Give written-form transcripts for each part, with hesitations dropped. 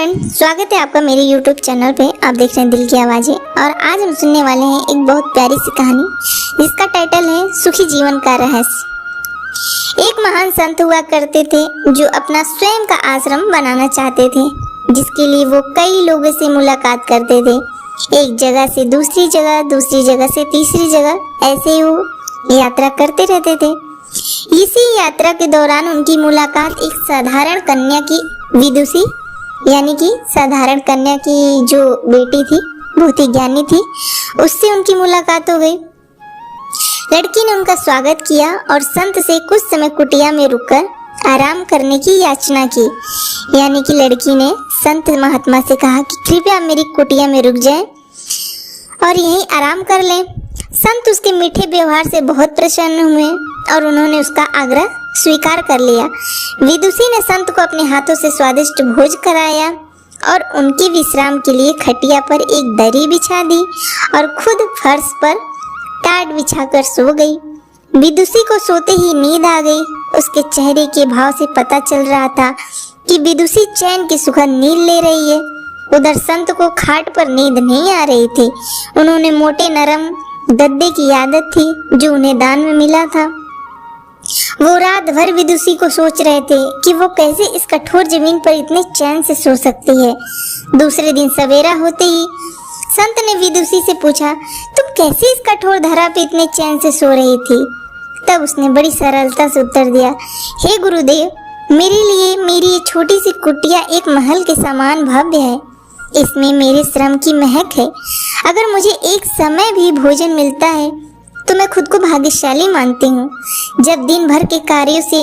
Friend, स्वागत है आपका मेरे YouTube चैनल पे। आप देख रहे हैं दिल की आवाज़ें और आज हम सुनने वाले हैं एक बहुत प्यारी सी कहानी जिसका टाइटल है सुखी जीवन का रहस्य। एक महान संत हुआ करते थे जो अपना स्वयं का आश्रम बनाना चाहते थे, जिसके लिए वो कई लोगों से मुलाकात करते थे। एक जगह से दूसरी जगह, दूसरी जगह से तीसरी जगह, ऐसे ही वो यात्रा करते रहते थे। इसी यात्रा के दौरान उनकी मुलाकात एक साधारण कन्या की, विदुषी यानी कि साधारण कन्या की जो बेटी थी, बहुत ही ज्ञानी थी, उससे उनकी मुलाकात हो गई। लड़की ने उनका स्वागत किया और संत से कुछ समय कुटिया में रुककर आराम करने की याचना की। यानी कि लड़की ने संत महात्मा से कहा कि कृपया मेरी कुटिया में रुक जाएं और यहीं आराम कर लें। संत उसके मीठे व्यवहार से बहुत प्रसन्न हुए और उन्होंने उसका आग्रह स्वीकार कर लिया। विदुषी ने संत को अपने हाथों से स्वादिष्ट भोज कराया और उनके विश्राम के लिए खटिया पर एक दरी बिछा दी और खुद फर्श पर टाट बिछाकर सो गई। विदुषी को सोते ही नींद आ गई। उसके चेहरे के भाव से पता चल रहा था कि विदुषी चैन की सुखद नींद ले रही है। उधर संत को खाट पर नींद नहीं आ रही थी। उन्होंने मोटे नरम गद्दे की आदत थी जो उन्हें दान में मिला था। वो रात भर विदुषी को सोच रहे थे कि वो कैसे इस कठोर जमीन पर इतने चैन से सो सकती है। दूसरे दिन सवेरा होते ही संत ने विदुषी से पूछा, तुम कैसे इस कठोर धरा पे इतने चैन से सो रही थी? तब उसने बड़ी सरलता से उत्तर दिया, हे गुरुदेव, मेरे लिए मेरी ये छोटी सी कुटिया एक महल के समान भव्य है। इसमें मेरे श्रम की महक है। अगर मुझे एक समय भी भोजन मिलता है तो मैं खुद को भाग्यशाली मानती हूँ। जब दिन भर के कार्यों से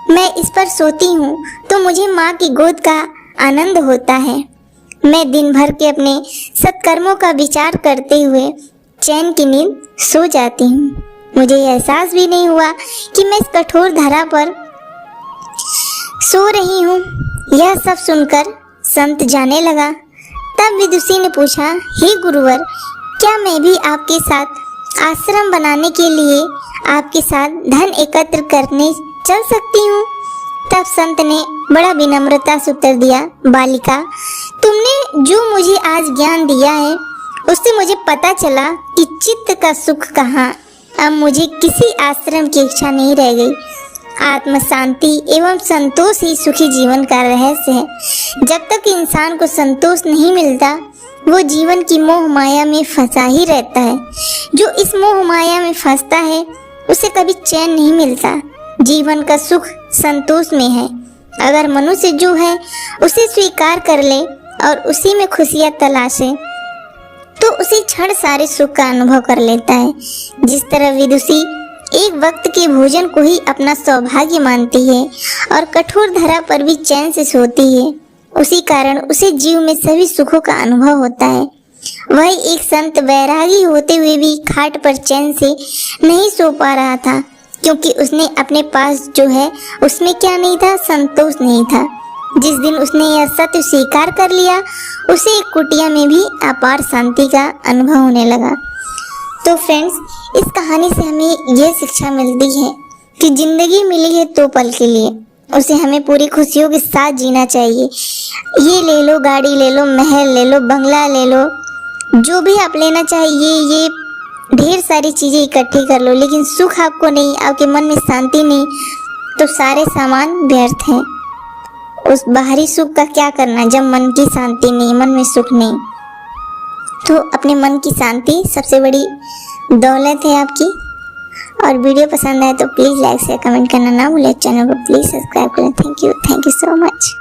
मैं इस पर सोती हूँ तो मुझे माँ की गोद का आनंद होता है। मैं दिन भर के अपने सत्कर्मों का विचार करते हुए चैन की नींद सो जाती हूँ। मुझे एहसास भी नहीं हुआ कि मैं इस कठोर धरा पर सो रही हूँ। यह सब सुनकर संत जाने लगा। तब विदुषी ने पूछा, हे गुरुवर, क्या मैं भी आपके साथ आश्रम बनाने के लिए आपके साथ धन एकत्र करने चल सकती हूँ? तब संत ने बड़ा विनम्रता से उत्तर दिया, बालिका, तुमने जो मुझे आज ज्ञान दिया है उससे मुझे पता चला कि चित्त का सुख कहाँ। अब मुझे किसी आश्रम की इच्छा नहीं रह गई। आत्म शांति एवं संतोष ही सुखी जीवन का रहस्य है। जब तक इंसान को संतोष नहीं मिलता वो जीवन की मोह माया में फंसा ही रहता है। जो इस मोह माया में फंसता है उसे कभी चैन नहीं मिलता। जीवन का सुख संतोष में है। अगर मनुष्य जो है उसे स्वीकार कर ले और उसी में खुशियाँ तलाशे तो उसी क्षण सारे सुख का अनुभव कर लेता है। जिस तरह विदुषी एक वक्त के भोजन को ही अपना सौभाग्य मानती है और कठोर धरा पर भी चैन से सोती है, उसी कारण उसे जीव में सभी सुखों का अनुभव होता है। वही एक संत वैरागी होते हुए भी खाट पर चैन से नहीं सो पा रहा था, क्योंकि उसने अपने पास जो है उसमें क्या नहीं था, संतोष नहीं था। जिस दिन उसने यह सत्य स्वीकार कर लिया उसे एक कुटिया में भी अपार शांति का अनुभव होने लगा। तो फ्रेंड्स, इस कहानी से हमें यह शिक्षा मिलती है कि जिंदगी मिली है तो पल के लिए, उसे हमें पूरी खुशियों के साथ जीना चाहिए। ये ले लो, गाड़ी ले लो, महल ले लो, बंगला ले लो, जो भी आप लेना चाहिए, ये ढेर सारी चीज़ें इकट्ठी कर लो, लेकिन सुख आपको नहीं, आपके मन में शांति नहीं, तो सारे सामान व्यर्थ हैं। उस बाहरी सुख का क्या करना जब मन की शांति नहीं, मन में सुख नहीं। तो अपने मन की शांति सबसे बड़ी दौलत है आपकी। और वीडियो पसंद आए तो प्लीज़ लाइक शेयर कमेंट करना ना भूलें। चैनल को प्लीज़ सब्सक्राइब करें। Thank you so much.